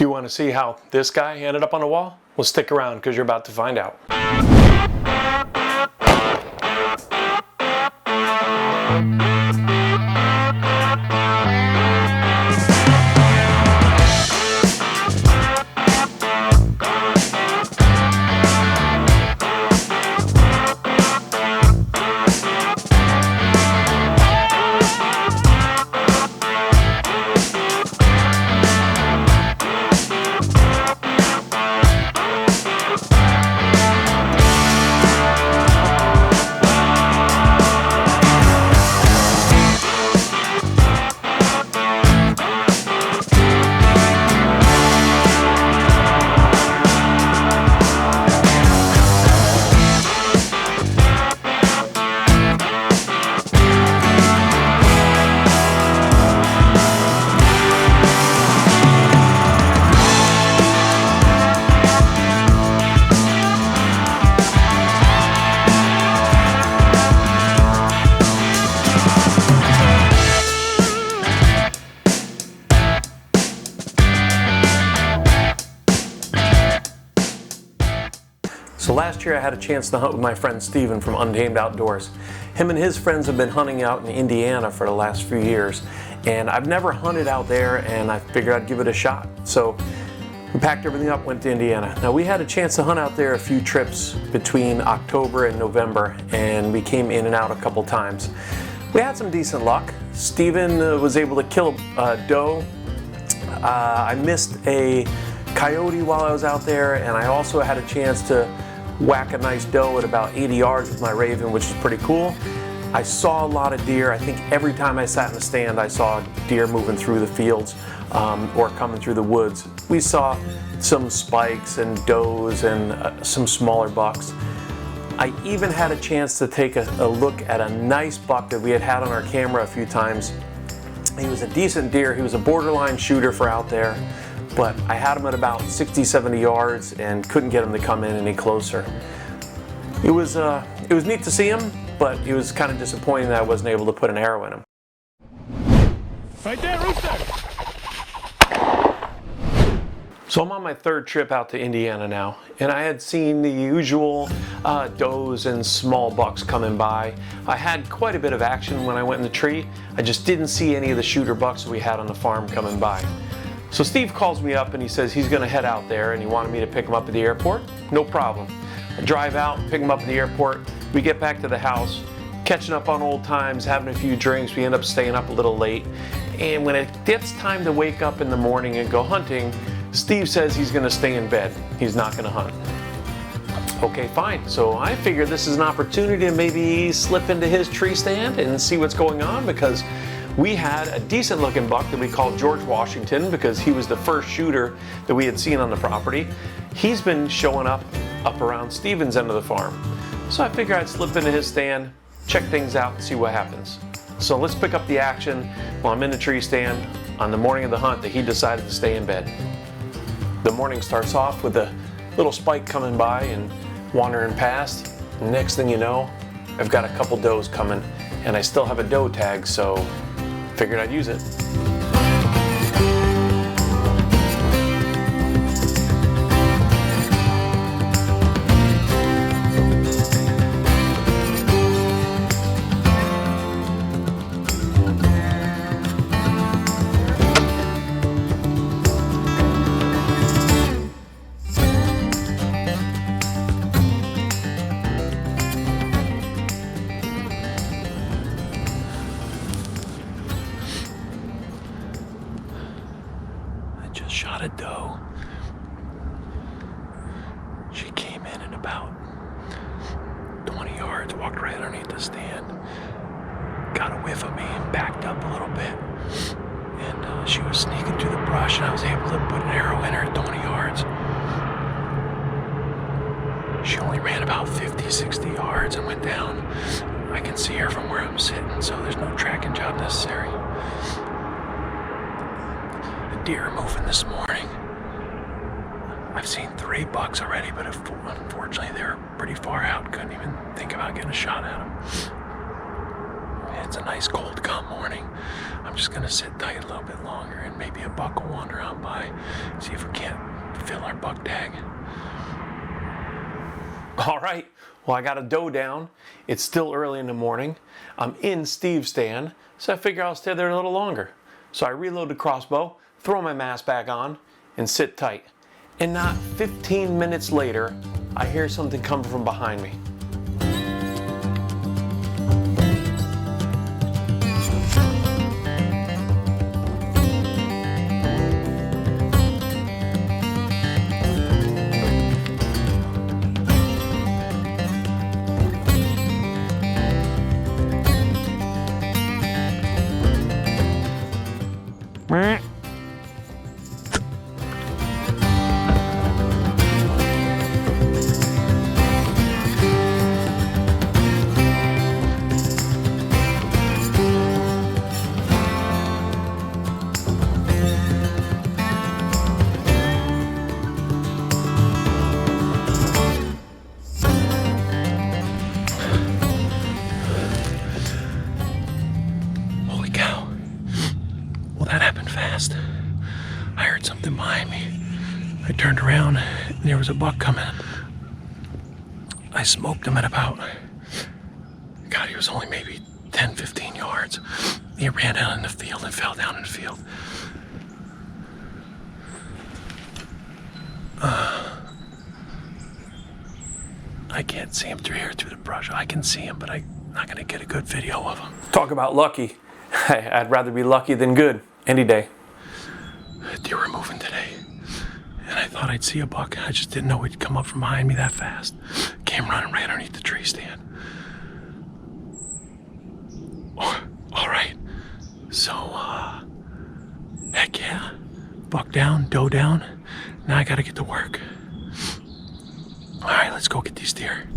Do you want to see how this guy ended up on the wall? Well, stick around because you're about to find out. So last year I had a chance to hunt with my friend Steven from Untamed Outdoors. Him and his friends have been hunting out in Indiana for the last few years, and I've never hunted out there, and I figured I'd give it a shot. So we packed everything up, went to Indiana. Now we had a chance to hunt out there a few trips between October and November, and we came in and out a couple times. We had some decent luck. Steven was able to kill a doe. I missed a coyote while I was out there, and I also had a chance to whack a nice doe at about 80 yards with my Raven, which is pretty cool. I saw a lot of deer. I think every time I sat in the stand I saw deer moving through the fields or coming through the woods. We saw some spikes and does and some smaller bucks. I even had a chance to take a look at a nice buck that we had on our camera a few times. He was a decent deer. He was a borderline shooter for out there, but I had him at about 60, 70 yards and couldn't get him to come in any closer. It was neat to see him, but it was kind of disappointing that I wasn't able to put an arrow in him. Right there, rooster! So I'm on my third trip out to Indiana now, and I had seen the usual does and small bucks coming by. I had quite a bit of action when I went in the tree. I just didn't see any of the shooter bucks that we had on the farm coming by. So Steve calls me up and he says he's gonna head out there and he wanted me to pick him up at the airport. No problem. I drive out, pick him up at the airport. We get back to the house, catching up on old times, having a few drinks. We end up staying up a little late. And when it gets time to wake up in the morning and go hunting, Steve says he's gonna stay in bed. He's not gonna hunt. Okay, fine. So I figured this is an opportunity to maybe slip into his tree stand and see what's going on, because we had a decent looking buck that we called George Washington because he was the first shooter that we had seen on the property. He's been showing up around Steven's end of the farm. So I figured I'd slip into his stand, check things out and see what happens. So let's pick up the action while I'm in the tree stand on the morning of the hunt that he decided to stay in bed. The morning starts off with a little spike coming by and wandering past. And next thing you know, I've got a couple does coming, and I still have a doe tag, so figured I'd use it. Shot a doe. She came in at about 20 yards, walked right underneath the stand, got a whiff of me and backed up a little bit. And she was sneaking through the brush, and I was able to put an arrow in her at 20 yards. She only ran about 50, 60 yards and went down. I can see her from where I'm sitting, so there's no tracking job necessary. Deer are moving this morning. I've seen 3 bucks already, but unfortunately they were pretty far out. Couldn't even think about getting a shot at them. It's a nice cold calm morning. I'm just gonna sit tight a little bit longer and maybe a buck will wander out by, see if we our buck tag. All right, well, I got a doe down. It's still early in the morning. I'm in Steve's stand, so I figure I'll stay there a little longer. So I reload the crossbow, throw my mask back on, and sit tight. And not 15 minutes later, I hear something come from behind me. Holy cow. Well, that happened fast. I heard something behind me. I turned around and there was a buck coming. I smoked him at about, God, he was only maybe 10, 15 yards. He ran out in the field and fell down in the field. I can't see him through here, through the brush. I can see him, but I'm not gonna get a good video of him. Talk about lucky. I'd rather be lucky than good any day. Deer were moving today, and I thought I'd see a buck. I just didn't know he'd come up from behind me that fast. Came running right underneath the tree stand. Oh, all right, so heck yeah, buck down, doe down. Now I gotta get to work. All right, let's go get these deer.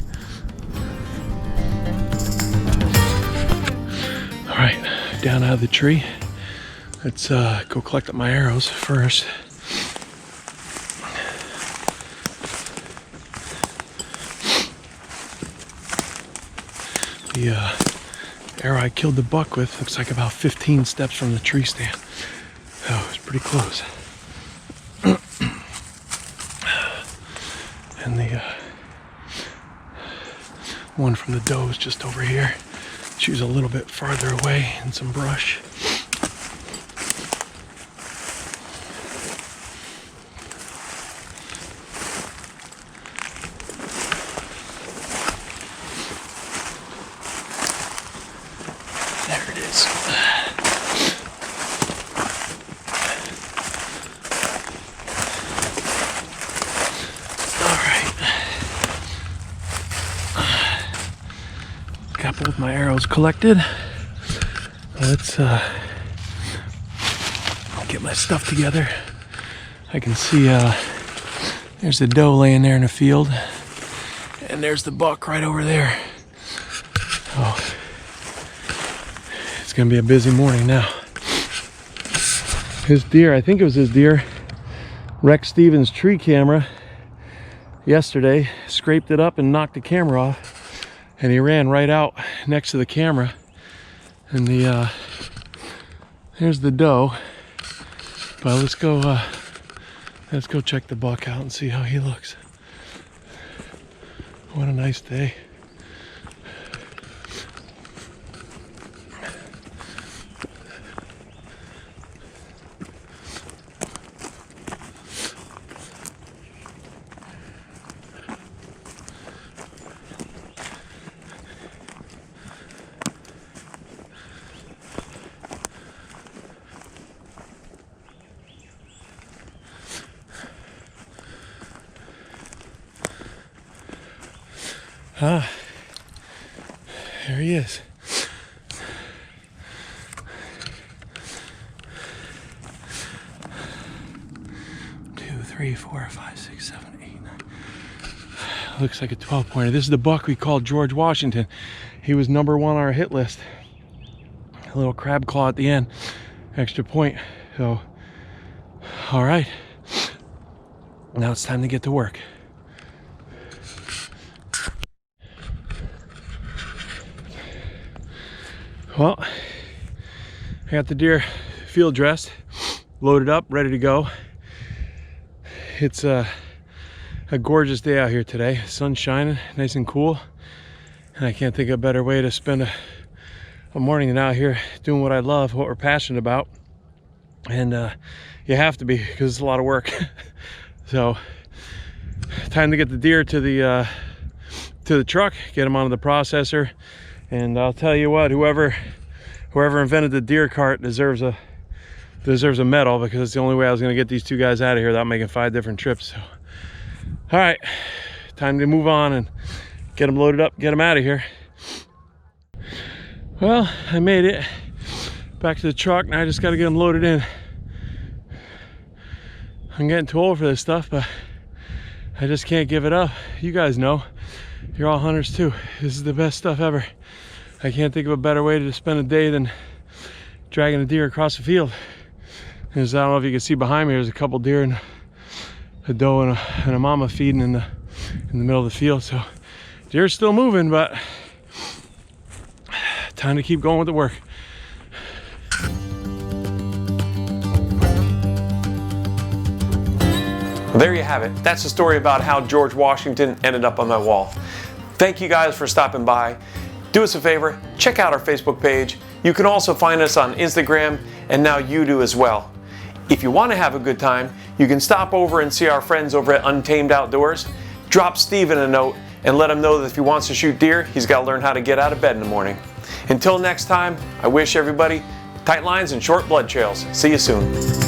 All right, down out of the tree. Let's go collect up my arrows first. The arrow I killed the buck with looks like about 15 steps from the tree stand. Oh, it was pretty close. And the one from the doe is just over here. She was a little bit farther away in some brush. There it is. Got both my arrows collected. Let's get my stuff together. I can see there's the doe laying there in the field, and there's the buck right over there. Oh, it's gonna be a busy morning now. His deer, I think it was his deer, wrecked Steven's tree camera yesterday, scraped it up and knocked the camera off. And he ran right out next to the camera. And there's the doe. But let's go check the buck out and see how he looks. What a nice day. Ah, there he is. Two, 3, 4, 5, 6, 7, 8, 9. Looks like a 12-pointer. This is the buck we called George Washington. He was #1 on our hit list. A little crab claw at the end, extra point. So, all right. Now it's time to get to work. Well, I got the deer field dressed, loaded up, ready to go. It's A gorgeous day out here today. Sun's shining, nice and cool. And I can't think of a better way to spend a morning than out here doing what I love, what we're passionate about. And you have to be, because it's a lot of work. So time to get the deer to the truck, get them onto the processor. And I'll tell you what, whoever invented the deer cart deserves a medal, because it's the only way I was going to get these two guys out of here without making 5 different trips. So, all right, time to move on and get them loaded up, get them out of here. Well, I made it back to the truck. Now I just got to get them loaded in. I'm getting too old for this stuff, but I just can't give it up. You guys know, you're all hunters too. This is the best stuff ever. I can't think of a better way to spend a day than dragging a deer across the field. I don't know if you can see behind me, there's a couple deer and a doe and a mama feeding in the middle of the field. So deer's still moving, but time to keep going with the work. There you have it. That's the story about how George Washington ended up on my wall. Thank you guys for stopping by. Do us a favor, check out our Facebook page. You can also find us on Instagram, and now you do as well. If you want to have a good time, you can stop over and see our friends over at Untamed Outdoors. Drop Steven a note and let him know that if he wants to shoot deer, he's got to learn how to get out of bed in the morning. Until next time, I wish everybody tight lines and short blood trails. See you soon.